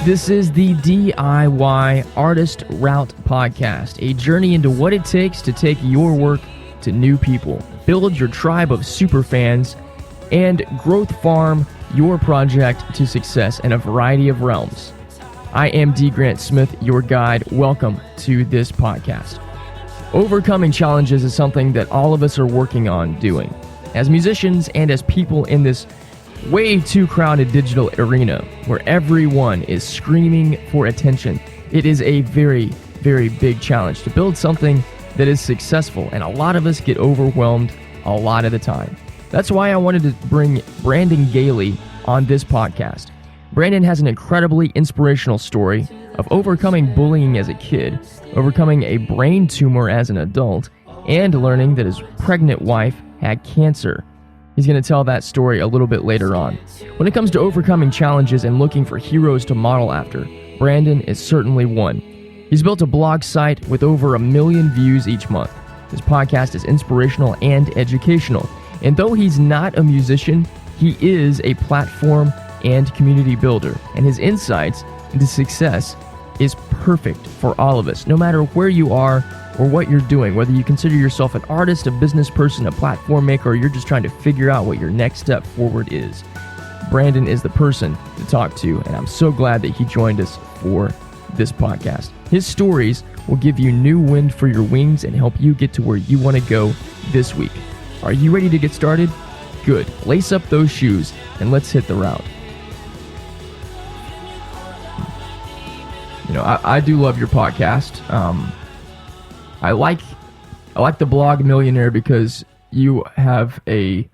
This is the DIY Artist Route Podcast, a journey into what it takes to take your work to new people, build your tribe of superfans, and growth farm your project to success in a variety of realms. I am D. Grant Smith, your guide. Welcome to this podcast. Overcoming challenges is something that all of us are working on doing. As musicians and as people in this way too crowded digital arena where everyone is screaming for attention, it is a very, very big challenge to build something that is successful, and a lot of us get overwhelmed a lot of the time. That's why I wanted to bring BrandonGaille on this podcast. Brandon has an incredibly inspirational story of overcoming bullying as a kid, overcoming a brain tumor as an adult, and learning that his pregnant wife had cancer. He's going to tell that story a little bit later on. When it comes to overcoming challenges and looking for heroes to model after, Brandon is certainly one. He's built a blog site with over 1 million views each month. His podcast is inspirational and educational. And though he's not a musician, he is a platform and community builder. And his insights into success is perfect for all of us, no matter where you are or what you're doing, whether you consider yourself an artist, a business person, a platform maker, or you're just trying to figure out what your next step forward is. Brandon is the person to talk to, and I'm so glad that he joined us for this podcast. His stories will give you new wind for your wings and help you get to where you want to go this week. Are you ready to get started? Good. Lace up those shoes and let's hit the route. You know, I do love your podcast. I like the blog Millionaire because you have a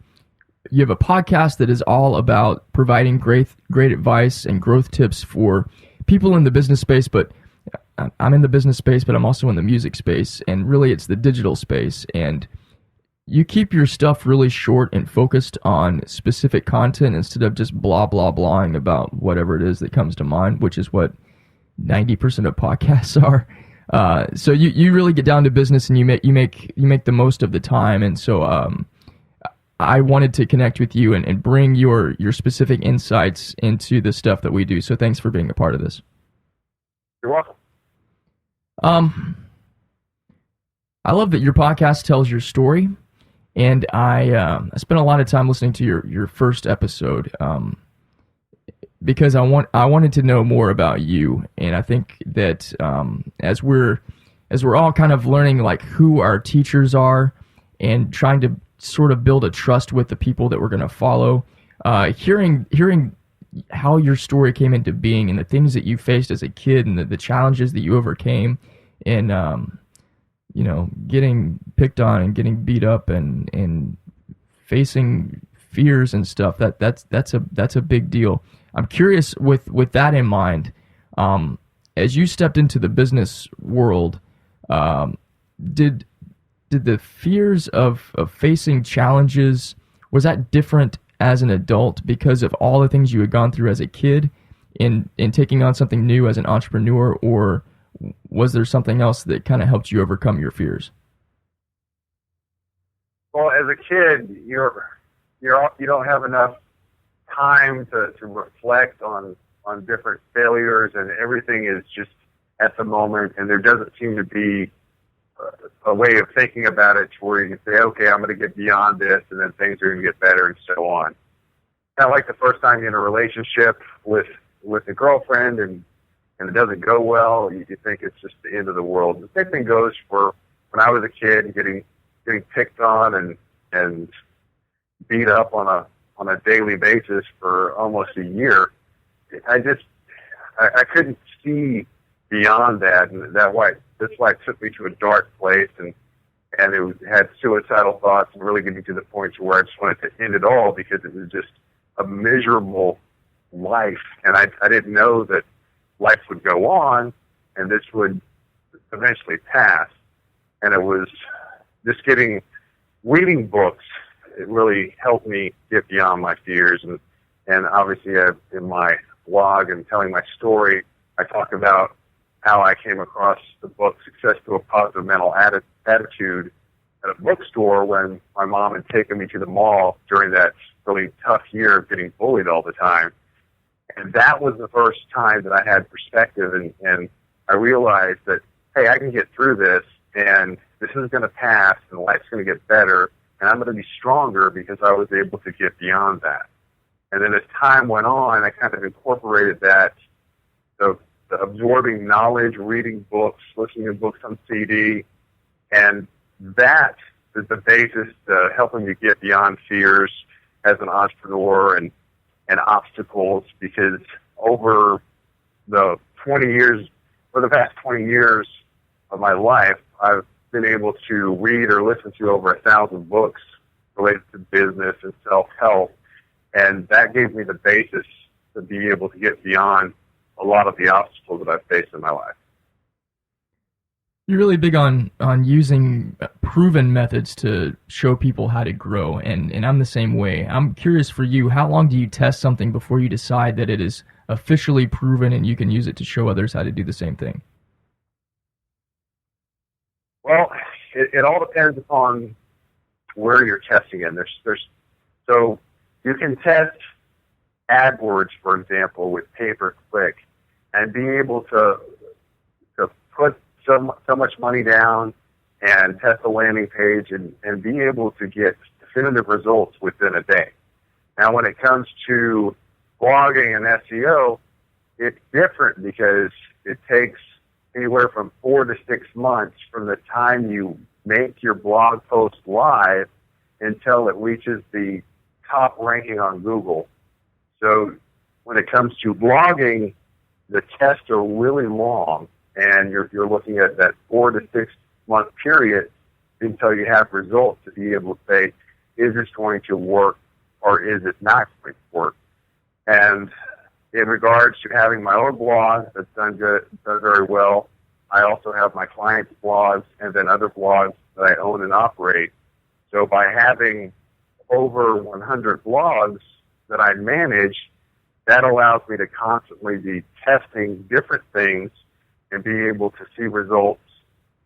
podcast that is all about providing great advice and growth tips for people in the business space. But I'm in the business space, but I'm also in the music space, and really it's the digital space. And you keep your stuff really short and focused on specific content instead of just blahing about whatever it is that comes to mind, which is what 90% of podcasts are. So you really get down to business, and you make the most of the time. And so I wanted to connect with you and bring your specific insights into the stuff that we do. So thanks for being a part of this. You're welcome. I love that your podcast tells your story, and I spent a lot of time listening to your first episode because I wanted to know more about you, and I think that as we're all kind of learning like who our teachers are and trying to sort of build a trust with the people that we're going to follow, hearing how your story came into being and the things that you faced as a kid and the challenges that you overcame, and getting picked on and getting beat up and facing fears and stuff, that's a big deal. I'm curious with that in mind, as you stepped into the business world, did the fears of facing challenges, was that different as an adult because of all the things you had gone through as a kid in taking on something new as an entrepreneur, or was there something else that kind of helped you overcome your fears? Well, as a kid, you don't have enough time to reflect on different failures, and everything is just at the moment, and there doesn't seem to be a way of thinking about it to where you can say, okay, I'm going to get beyond this, and then things are going to get better, and so on. Kind of like the first time you're in a relationship with a girlfriend, and it doesn't go well, you think it's just the end of the world. The same thing goes for when I was a kid, getting picked on and beat up on a daily basis for almost a year. I couldn't see beyond that, and that's why it took me to a dark place, and it had suicidal thoughts, and really getting to the point where I just wanted to end it all because it was just a miserable life, and I didn't know that life would go on, and this would eventually pass. And it was just reading books. It really helped me get beyond my fears, and obviously in my blog and telling my story, I talk about how I came across the book Success to a Positive Mental Attitude at a bookstore when my mom had taken me to the mall during that really tough year of getting bullied all the time. And that was the first time that I had perspective, and I realized that, hey, I can get through this, and this is going to pass, and life's going to get better, and I'm going to be stronger because I was able to get beyond that. And then as time went on, I kind of incorporated that, the absorbing knowledge, reading books, listening to books on CD, and that is the basis to helping me get beyond fears as an entrepreneur and obstacles, because over the past 20 years of my life, I've been able to read or listen to over 1,000 books related to business and self-help, and that gave me the basis to be able to get beyond a lot of the obstacles that I've faced in my life. You're really big on using proven methods to show people how to grow, and I'm the same way. I'm curious for you, how long do you test something before you decide that it is officially proven and you can use it to show others how to do the same thing? Well, it all depends upon where you're testing it. So you can test AdWords, for example, with pay-per-click, and be able to put so much money down and test a landing page and be able to get definitive results within a day. Now, when it comes to blogging and SEO, it's different because it takes anywhere from 4 to 6 months from the time you make your blog post live until it reaches the top ranking on Google. So when it comes to blogging, the tests are really long, and you're looking at that 4 to 6 month period until you have results to be able to say, is this going to work or is it not going to work? And in regards to having my own blog that's done very well, I also have my clients' blogs and then other blogs that I own and operate. So by having over 100 blogs that I manage, that allows me to constantly be testing different things and be able to see results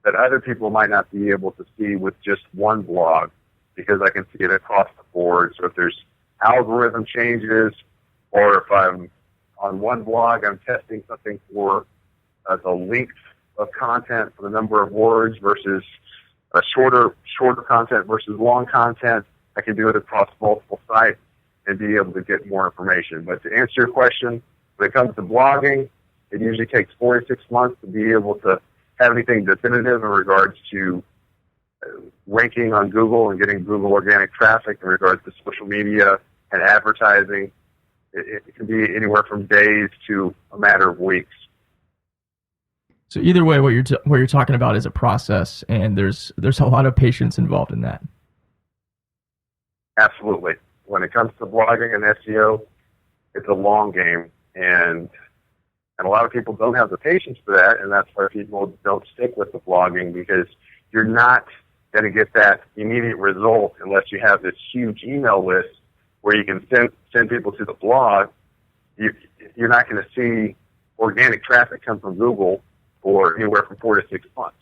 that other people might not be able to see with just one blog, because I can see it across the board. So if there's algorithm changes, or if I'm on one blog, I'm testing something for the length of content, for the number of words versus shorter content versus long content, I can do it across multiple sites and be able to get more information. But to answer your question, when it comes to blogging, it usually takes 4 to 6 months to be able to have anything definitive in regards to ranking on Google and getting Google organic traffic in regards to social media and advertising. It can be anywhere from days to a matter of weeks. So either way, what you're talking about is a process, and there's a lot of patience involved in that. Absolutely. When it comes to blogging and SEO, it's a long game, and a lot of people don't have the patience for that, and that's why people don't stick with the blogging, because you're not going to get that immediate result unless you have this huge email list where you can send people to the blog. You're not going to see organic traffic come from Google for anywhere from 4 to 6 months.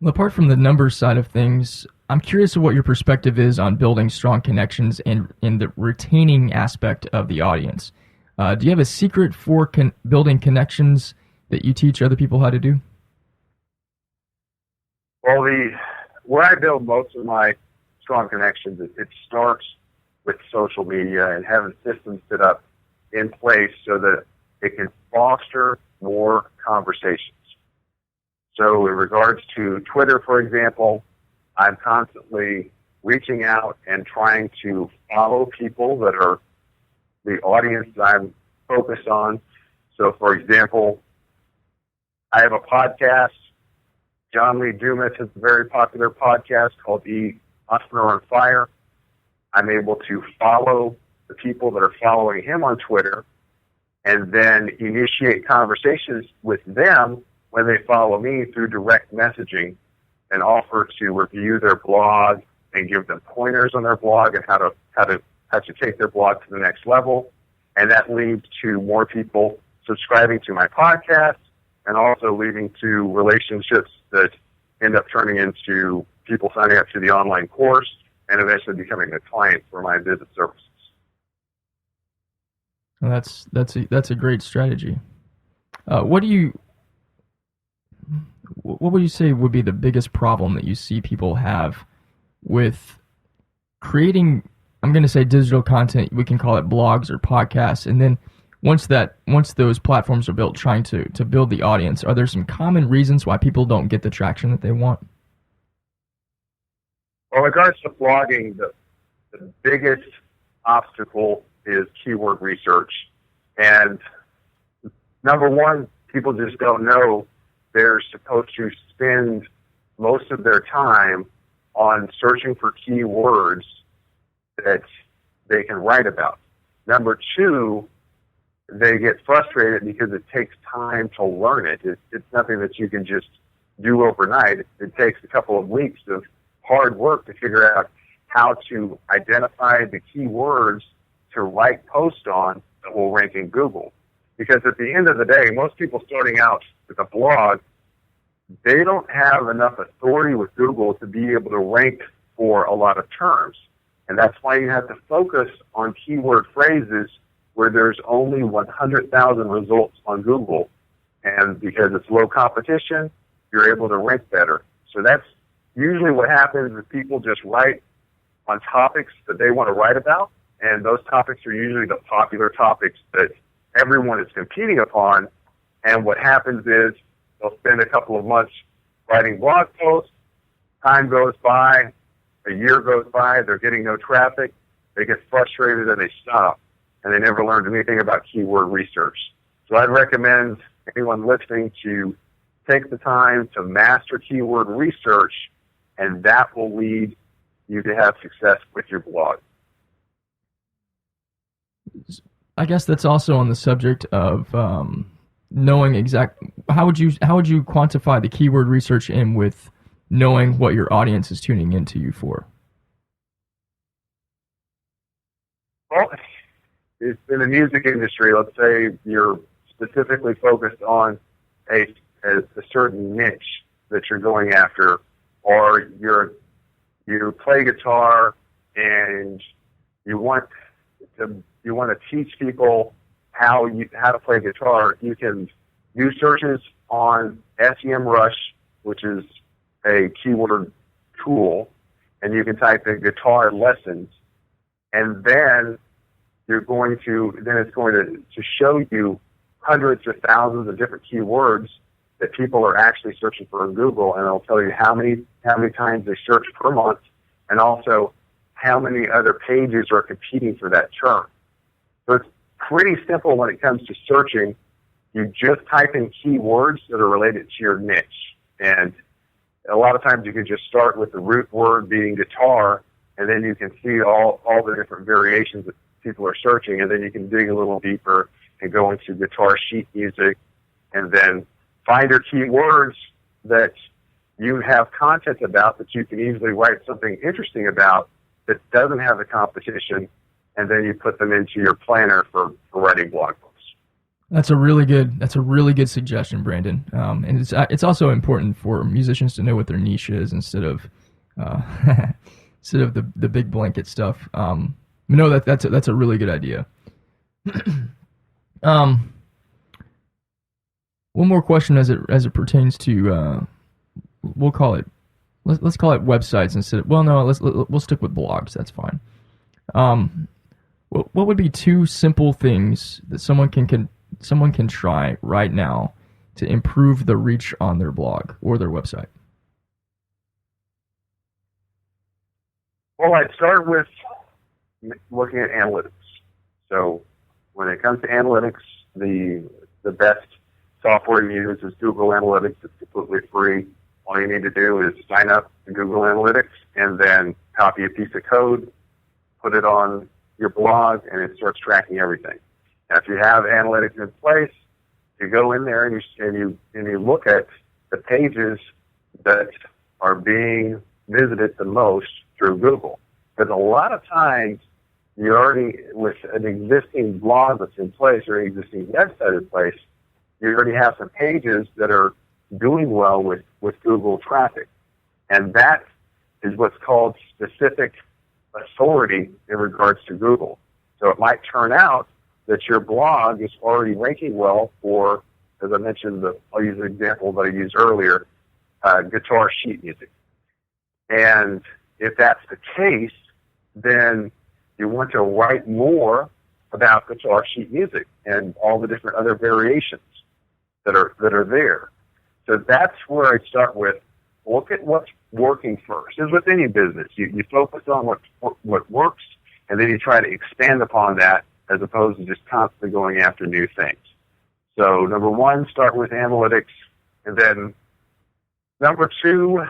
Well, apart from the numbers side of things, I'm curious of what your perspective is on building strong connections and in the retaining aspect of the audience. Do you have a secret for building connections that you teach other people how to do? Well, where I build most of my strong connections, it starts with social media and having systems set up in place so that it can foster more conversations. So in regards to Twitter, for example, I'm constantly reaching out and trying to follow people that are the audience that I'm focused on. So, for example, I have a podcast. John Lee Dumas has a very popular podcast called The Entrepreneur on Fire. I'm able to follow the people that are following him on Twitter and then initiate conversations with them when they follow me through direct messaging and offer to review their blog and give them pointers on their blog and how to take their blog to the next level. And that leads to more people subscribing to my podcast and also leading to relationships that end up turning into people signing up to the online course and eventually becoming a client for my visit services. Well, that's a great strategy. What would you say would be the biggest problem that you see people have with creating, I'm going to say, digital content? We can call it blogs or podcasts, and then once those platforms are built, trying to build the audience, are there some common reasons why people don't get the traction that they want? Well, in regards to blogging, the biggest obstacle is keyword research. And number one, people just don't know they're supposed to spend most of their time on searching for keywords that they can write about. Number two, they get frustrated because it takes time to learn it. It's nothing that you can just do overnight. It takes a couple of weeks of hard work to figure out how to identify the keywords to write posts on that will rank in Google. Because at the end of the day, most people starting out with a blog, they don't have enough authority with Google to be able to rank for a lot of terms. And that's why you have to focus on keyword phrases where there's only 100,000 results on Google. And because it's low competition, you're able to rank better. So that's usually what happens is people just write on topics that they want to write about, and those topics are usually the popular topics that everyone is competing upon. And what happens is they'll spend a couple of months writing blog posts, time goes by, a year goes by, they're getting no traffic, they get frustrated and they stop, and they never learned anything about keyword research. So I'd recommend anyone listening to take the time to master keyword research, and that will lead you to have success with your blog. I guess that's also on the subject of knowing how would you quantify the keyword research in with knowing what your audience is tuning into you for? Well, it's in the music industry. Let's say you're specifically focused on a certain niche that you're going after, or you play guitar and you want to teach people how to play guitar. You can do searches on SEMrush, which is a keyword tool, and you can type in guitar lessons, and then it's going to show you hundreds or thousands of different keywords that people are actually searching for in Google, and it'll tell you how many times they search per month, and also how many other pages are competing for that term. So it's pretty simple when it comes to searching. You just type in keywords that are related to your niche, and a lot of times you can just start with the root word being guitar, and then you can see all the different variations that people are searching, and then you can dig a little deeper and go into guitar sheet music, and then find your keywords that you have content about that you can easily write something interesting about that doesn't have the competition, and then you put them into your planner for writing blog posts. That's a really good suggestion, Brandon. And it's also important for musicians to know what their niche is instead of the big blanket stuff. No, that's a really good idea. One more question as it pertains to let's call it websites instead of, well, no, we'll stick with blogs. That's fine. What would be two simple things that someone can try right now to improve the reach on their blog or their website? Well, I'd start with looking at analytics. So when it comes to analytics, the best software to use is Google Analytics. It's completely free. All you need to do is sign up to Google Analytics and then copy a piece of code, put it on your blog, and it starts tracking everything. Now, if you have analytics in place, you go in there and you look at the pages that are being visited the most through Google. Because a lot of times, you're already, with an existing blog that's in place or an existing website in place, you already have some pages that are doing well with Google traffic. And that is what's called specific authority in regards to Google. So it might turn out that your blog is already ranking well for, as I mentioned, I'll use an example that I used earlier, guitar sheet music. And if that's the case, then you want to write more about guitar sheet music and all the different other variations that are there. So that's where I start with. Look at what's working first. As with any business, you focus on what works, and then you try to expand upon that as opposed to just constantly going after new things. So number one, start with analytics, and then number two,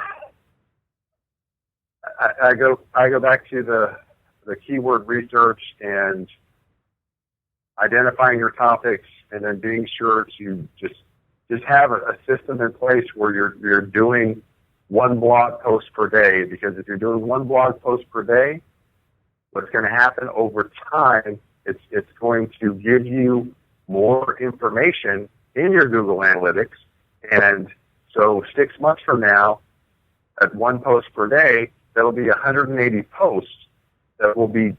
I go back to the keyword research and identifying your topics, and then being sure to just have a system in place where you're doing one blog post per day. Because if you're doing one blog post per day, what's going to happen over time, it's going to give you more information in your Google Analytics. And so 6 months from now, at one post per day, that'll be 180 posts that will be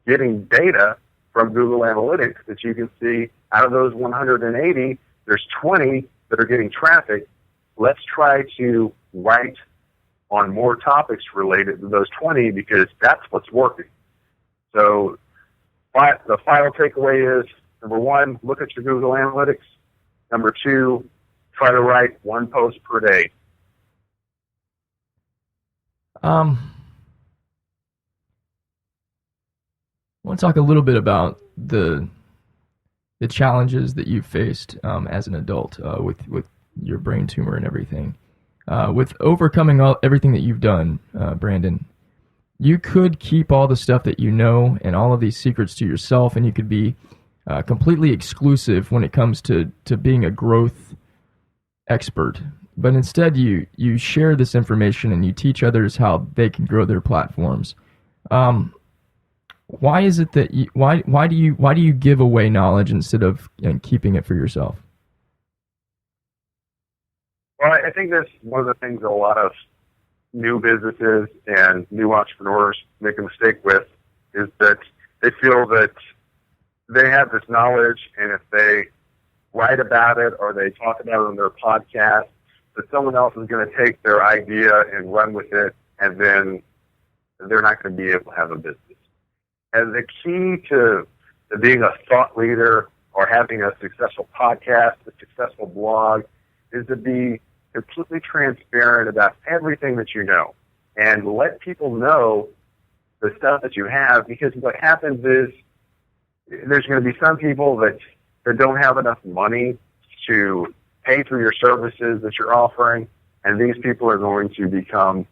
getting data from Google Analytics that you can see. Out of those 180, there's 20 that are getting traffic. Let's try to write on more topics related to those 20 because that's what's working. So the final takeaway is, number one, look at your Google Analytics. Number two, try to write one post per day. I want to talk a little bit about the challenges that you've faced as an adult with your brain tumor and everything. With overcoming everything that you've done, Brandon, you could keep all the stuff that you know and all of these secrets to yourself, and you could be completely exclusive when it comes to being a growth expert. But instead, you share this information and you teach others how they can grow their platforms. Why is it that why do you give away knowledge instead of keeping it for yourself? Well, I think that's one of the things that a lot of new businesses and new entrepreneurs make a mistake with, is that they feel that they have this knowledge, and if they write about it or they talk about it on their podcast, that someone else is going to take their idea and run with it, and then they're not going to be able to have a business. And the key to being a thought leader or having a successful podcast, a successful blog, is to be completely transparent about everything that you know and let people know the stuff that you have. Because what happens is there's going to be some people that don't have enough money to pay for your services that you're offering, and these people are going to become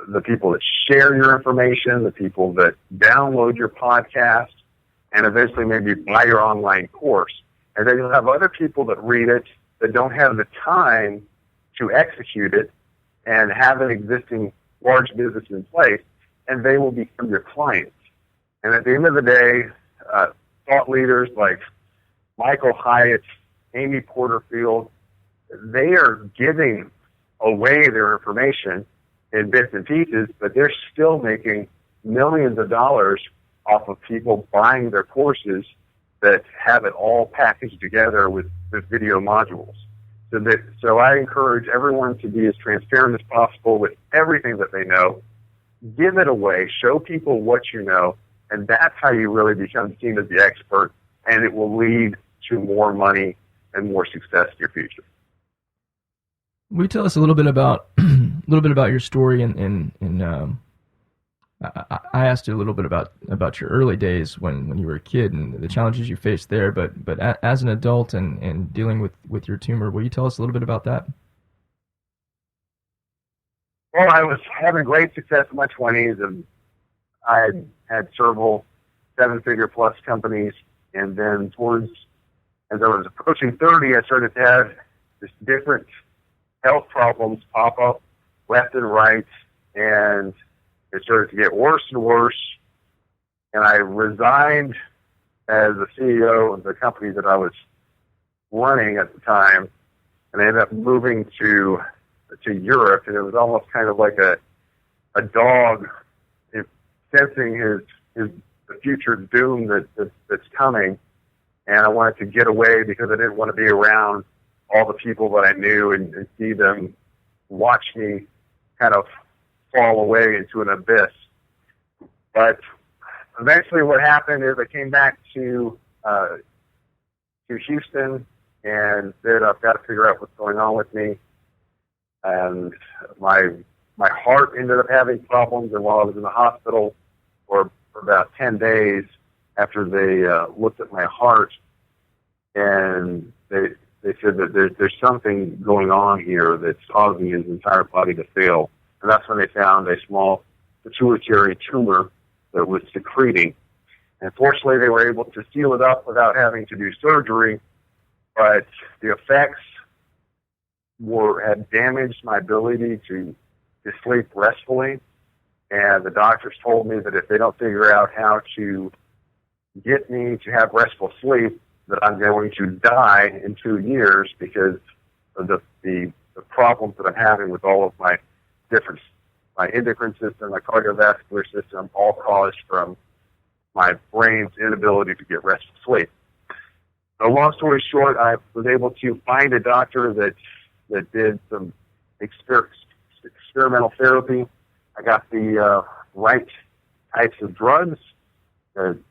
the people that share your information, the people that download your podcast, and eventually maybe buy your online course. And then you'll have other people that read it that don't have the time to execute it and have an existing large business in place, and they will become your clients. And at the end of the day, thought leaders like Michael Hyatt, Amy Porterfield, they are giving away their information in bits and pieces, but they're still making millions of dollars off of people buying their courses that have it all packaged together with video modules. So I encourage everyone to be as transparent as possible with everything that they know. Give it away. Show people what you know, and that's how you really become seen as the expert, and it will lead to more money and more success in your future. Will you tell us a little bit about your story? I asked you a little bit about your early days when you were a kid and the challenges you faced there. But as an adult and dealing with your tumor, will you tell us a little bit about that? Well, I was having great success in my 20s, and I had several seven-figure plus companies. And then as I was approaching 30, I started to have this different health problems pop up left and right, and it started to get worse and worse. And I resigned as the CEO of the company that I was running at the time, and I ended up moving to Europe. And it was almost kind of like a dog sensing the future doom that's coming. and I wanted to get away because I didn't want to be around all the people that I knew and see them watch me kind of fall away into an abyss. But eventually what happened is I came back to Houston and said, I've got to figure out what's going on with me. And my heart ended up having problems, and while I was in the hospital for about 10 days after they looked at my heart, and they said that there's something going on here that's causing his entire body to fail. And that's when they found a small pituitary tumor that was secreting. And fortunately, they were able to seal it up without having to do surgery, but the effects had damaged my ability to sleep restfully. And the doctors told me that if they don't figure out how to get me to have restful sleep, that I'm going to die in 2 years because of the problems that I'm having with all of my endocrine system, my cardiovascular system, all caused from my brain's inability to get restful sleep. So long story short, I was able to find a doctor that did some experimental therapy. I got the right types of drugs, and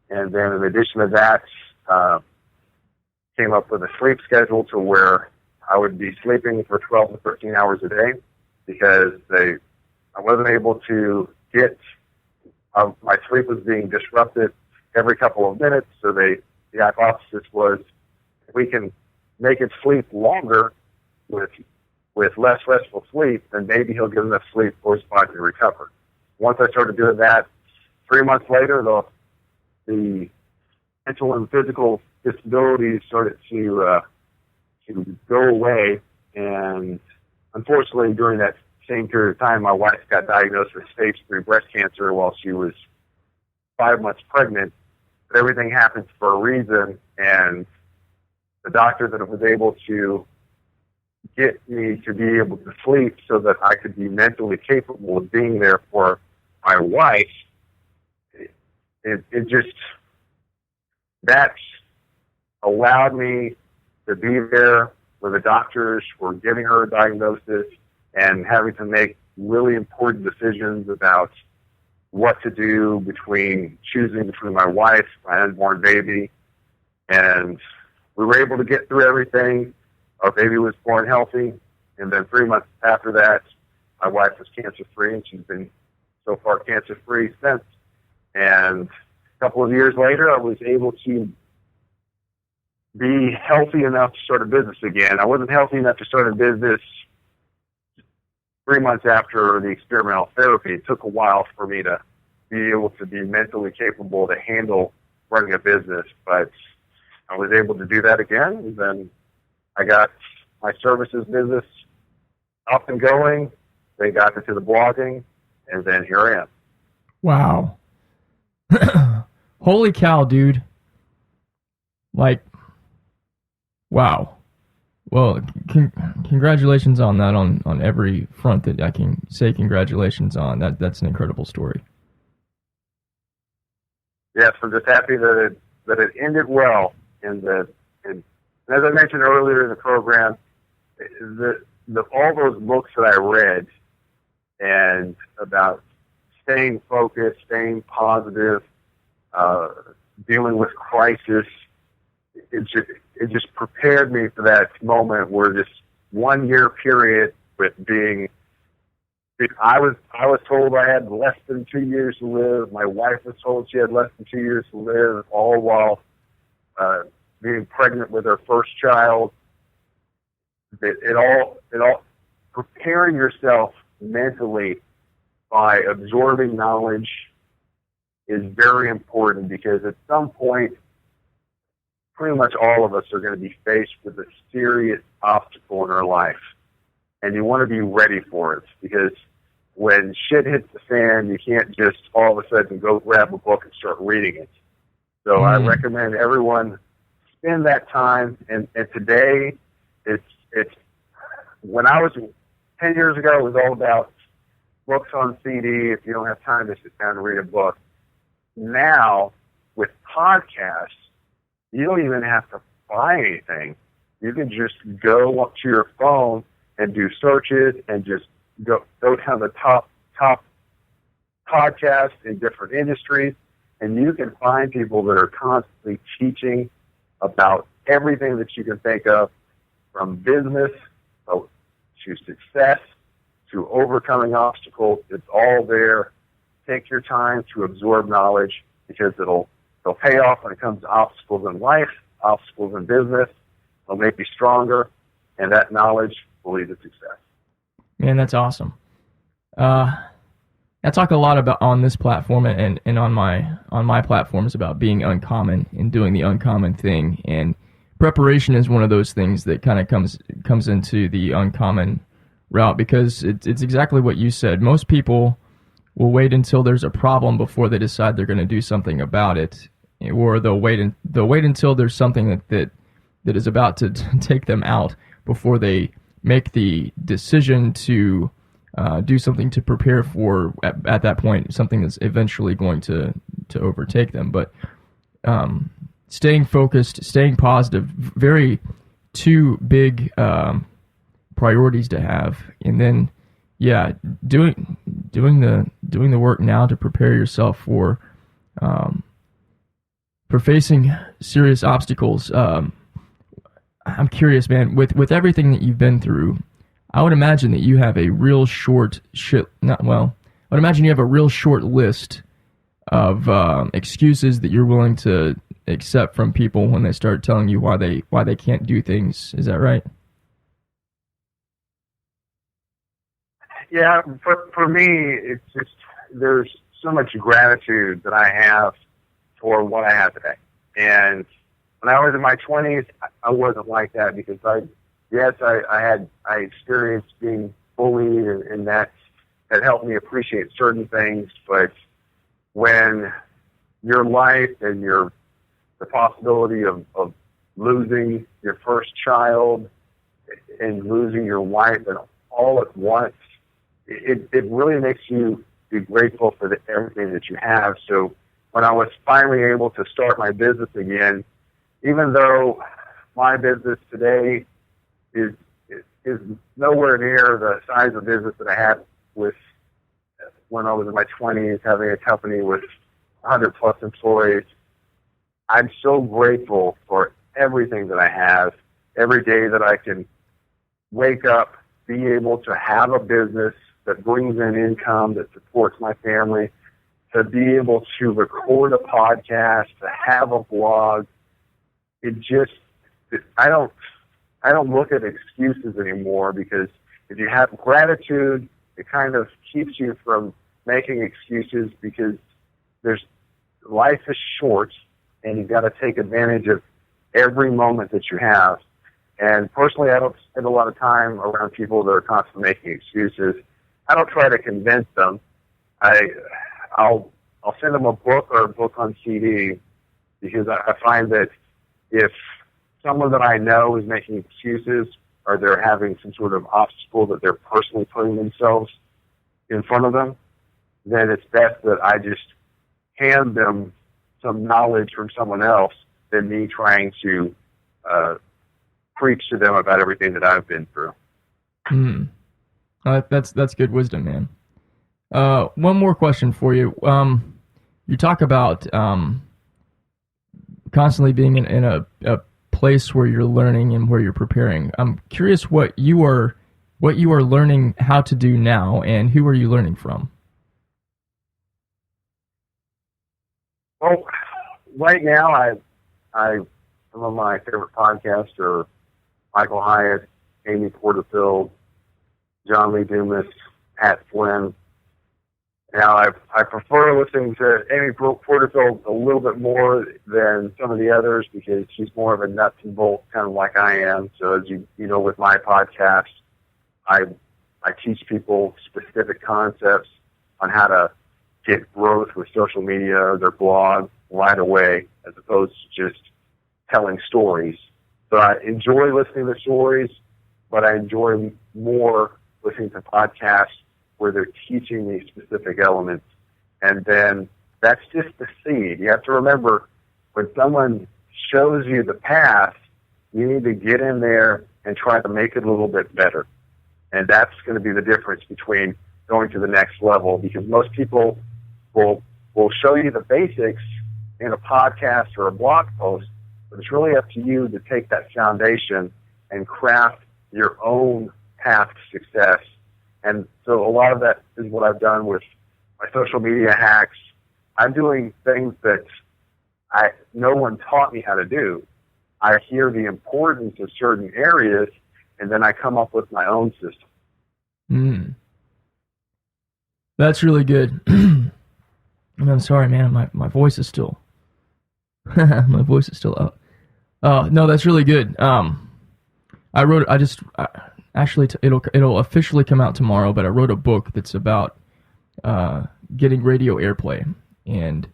then in addition to that, came up with a sleep schedule to where I would be sleeping for 12 to 13 hours a day because I wasn't able to get, my sleep was being disrupted every couple of minutes. So the hypothesis was if we can make it sleep longer with less restful sleep, then maybe he'll get enough sleep for his body to recover. Once I started doing that, 3 months later, the mental and physical disabilities started to go away. And unfortunately, during that same period of time, my wife got diagnosed with stage 3 breast cancer while she was 5 months pregnant. But everything happens for a reason, and the doctor that was able to get me to be able to sleep so that I could be mentally capable of being there for my wife, it just, that allowed me to be there where the doctors were giving her a diagnosis and having to make really important decisions about what to do choosing between my wife, my unborn baby, and we were able to get through everything. Our baby was born healthy, and then 3 months after that, my wife was cancer-free, and she's been so far cancer-free since. And a couple of years later, I was able to be healthy enough to start a business again. I wasn't healthy enough to start a business 3 months after the experimental therapy. It took a while for me to be able to be mentally capable to handle running a business, but I was able to do that again, and then I got my services business up and going. They got into the blogging, and then here I am. Wow. Holy cow, dude. Like, wow. Well, congratulations on that on every front that I can say congratulations on. That's an incredible story. Yes, I'm just happy that it ended well, and as I mentioned earlier in the program, all those books that I read and about staying focused, staying positive, dealing with crisis, it just prepared me for that moment where this 1 year period with being, I was told I had less than 2 years to live. My wife was told she had less than 2 years to live, all while being pregnant with her first child. It all preparing yourself mentally by absorbing knowledge is very important, because at some point, pretty much all of us are going to be faced with a serious obstacle in our life, and you want to be ready for it, because when shit hits the fan, you can't just all of a sudden go grab a book and start reading it. So I recommend everyone spend that time. And today, it's when I was 10 years ago, it was all about books on CD. If you don't have time to sit down and read a book. Now, with podcasts, You don't even have to buy anything. You can just go up to your phone and do searches and just go down the top podcasts in different industries, and you can find people that are constantly teaching about everything that you can think of, from business to success to overcoming obstacles. It's all there. Take your time to absorb knowledge, because they'll pay off when it comes to obstacles in life, obstacles in business. They'll make you stronger, and that knowledge will lead to success. Man, that's awesome. I talk a lot about on this platform and on my platforms about being uncommon and doing the uncommon thing, and preparation is one of those things that kind of comes into the uncommon route, because it's exactly what you said. Most people will wait until there's a problem before they decide they're going to do something about it, or they'll wait until there's something that is about to take them out before they make the decision to do something to prepare for, at that point, something that's eventually going to overtake them. But staying focused, staying positive, very two big priorities to have. And then, yeah, doing the work now to prepare yourself for facing serious obstacles. I'm curious, man, with everything that you've been through, I would imagine that you have a real short list of excuses that you're willing to accept from people when they start telling you why they can't do things. Is that right? Yeah, for me, it's just, there's so much gratitude that I have for what I have today. And when I was in my 20s, I wasn't like that, because I experienced being bullied, and that helped me appreciate certain things. But when your life and the possibility of losing your first child and losing your wife and all at once, it really makes you be grateful for everything that you have. So when I was finally able to start my business again, even though my business today is nowhere near the size of business that I had with when I was in my 20s, having a company with 100 plus employees, I'm so grateful for everything that I have. Every day that I can wake up, be able to have a business that brings in income, that supports my family, to be able to record a podcast, to have a blog. I don't look at excuses anymore, because if you have gratitude, it kind of keeps you from making excuses, because life is short, and you've got to take advantage of every moment that you have. And personally, I don't spend a lot of time around people that are constantly making excuses. I don't try to convince them. I'll send them a book or a book on CD, because I find that if someone that I know is making excuses, or they're having some sort of obstacle that they're personally putting themselves in front of them, then it's best that I just hand them some knowledge from someone else than me trying to preach to them about everything that I've been through. That's good wisdom, man. One more question for you. You talk about constantly being in a place where you're learning and where you're preparing. I'm curious what you are learning how to do now, and who are you learning from? Well, right now, some of my favorite podcasts are Michael Hyatt, Amy Porterfield, John Lee Dumas, Pat Flynn. Now, I prefer listening to Amy Porterfield a little bit more than some of the others, because she's more of a nuts and bolts, kind of like I am. So as you know, with my podcast, I teach people specific concepts on how to get growth with social media or their blog right away, as opposed to just telling stories. So I enjoy listening to stories, but I enjoy more listening to podcasts where they're teaching these specific elements. And then that's just the seed. You have to remember, when someone shows you the path, you need to get in there and try to make it a little bit better. And that's going to be the difference between going to the next level, because most people will show you the basics in a podcast or a blog post, but it's really up to you to take that foundation and craft your own path to success. And so a lot of that is what I've done with my social media hacks. I'm doing things that no one taught me how to do. I hear the importance of certain areas, and then I come up with my own system. That's really good. I'm sorry, man. My voice is still my voice is still up. No, that's really good. It'll officially come out tomorrow, but I wrote a book that's about getting radio airplay, and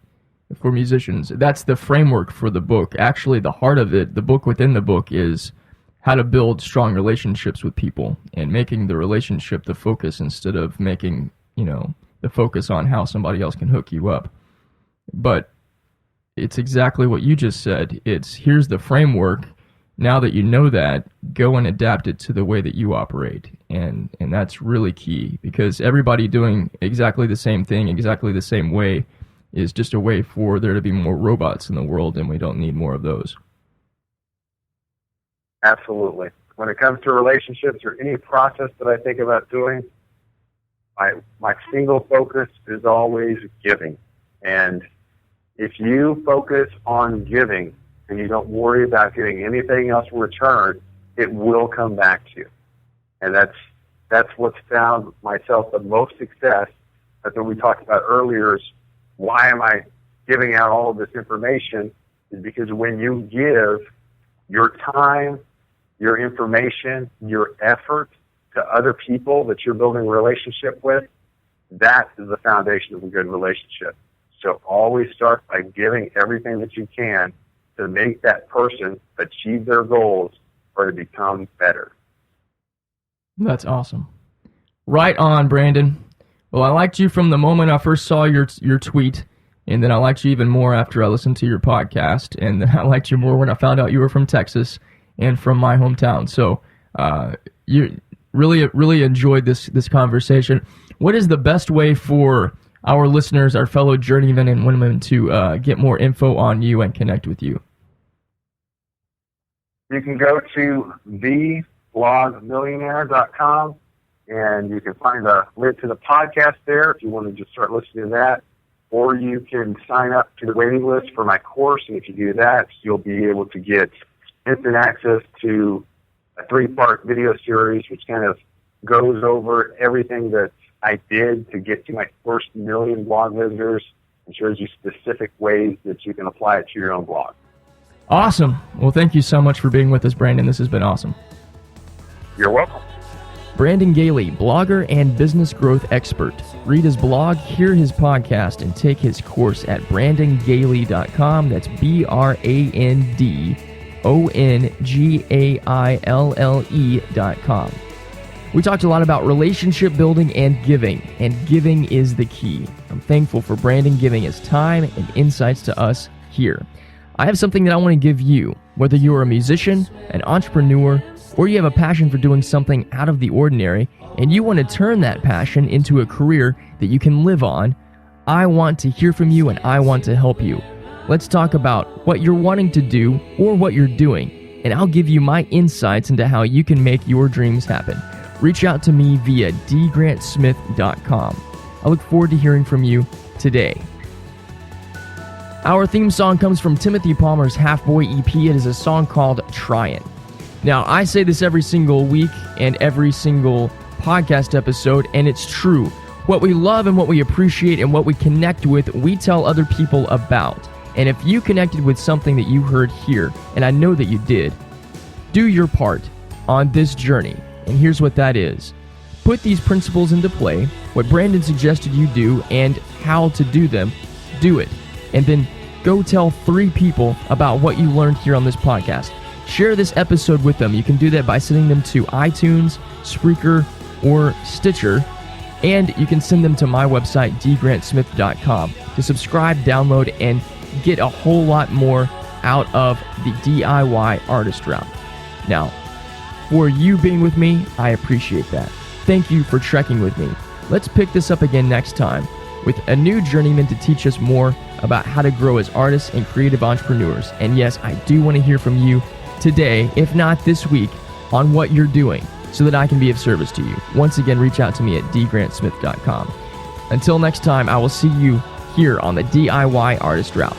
for musicians, that's the framework for the book. Actually, the heart of it, the book within the book, is how to build strong relationships with people and making the relationship the focus instead of making, the focus on how somebody else can hook you up. But it's exactly what you just said. Here's the framework. Now that you know that, go and adapt it to the way that you operate. And that's really key, because everybody doing exactly the same thing, exactly the same way, is just a way for there to be more robots in the world, and we don't need more of those. Absolutely. When it comes to relationships or any process that I think about doing, my single focus is always giving. And if you focus on giving and you don't worry about getting anything else in return, it will come back to you. And that's what's found myself the most success. That's what we talked about earlier, is why am I giving out all of this information? Is because when you give your time, your information, your effort to other people that you're building a relationship with, that is the foundation of a good relationship. So always start by giving everything that you can to make that person achieve their goals or to become better. That's awesome. Right on, Brandon. Well, I liked you from the moment I first saw your tweet, and then I liked you even more after I listened to your podcast, and then I liked you more when I found out you were from Texas and from my hometown. So you really enjoyed this conversation. What is the best way for our listeners, our fellow journeymen and women, to get more info on you and connect with you? You can go to theblogmillionaire.com, and you can find a link to the podcast there if you want to just start listening to that. Or you can sign up to the waiting list for my course, and if you do that, you'll be able to get instant access to a 3-part video series, which kind of goes over everything that I did to get to my first 1 million blog visitors and shows you specific ways that you can apply it to your own blog. Awesome. Well, thank you so much for being with us, Brandon. This has been awesome. You're welcome. Brandon Gaille, blogger and business growth expert. Read his blog, hear his podcast, and take his course at BrandonGaille.com. That's BrandonGaille.com. We talked a lot about relationship building and giving is the key. I'm thankful for Brandon giving his time and insights to us here. I have something that I want to give you, whether you're a musician, an entrepreneur, or you have a passion for doing something out of the ordinary, and you want to turn that passion into a career that you can live on. I want to hear from you, and I want to help you. Let's talk about what you're wanting to do or what you're doing, and I'll give you my insights into how you can make your dreams happen. Reach out to me via dgrantsmith.com. I look forward to hearing from you today. Our theme song comes from Timothy Palmer's Half Boy EP. It is a song called Tryin'. Now, I say this every single week and every single podcast episode, and it's true. What we love and what we appreciate and what we connect with, we tell other people about. And if you connected with something that you heard here, and I know that you did, do your part on this journey. And here's what that is. Put these principles into play, what Brandon suggested you do, and how to do them. Do it. And then go tell 3 people about what you learned here on this podcast. Share this episode with them. You can do that by sending them to iTunes, Spreaker, or Stitcher. And you can send them to my website, dgrantsmith.com, to subscribe, download, and get a whole lot more out of the DIY artist route. Now, for you being with me, I appreciate that. Thank you for trekking with me. Let's pick this up again next time with a new journeyman to teach us more about how to grow as artists and creative entrepreneurs. And yes, I do want to hear from you today, if not this week, on what you're doing so that I can be of service to you. Once again, reach out to me at dgrantsmith.com. Until next time, I will see you here on the DIY Artist Route.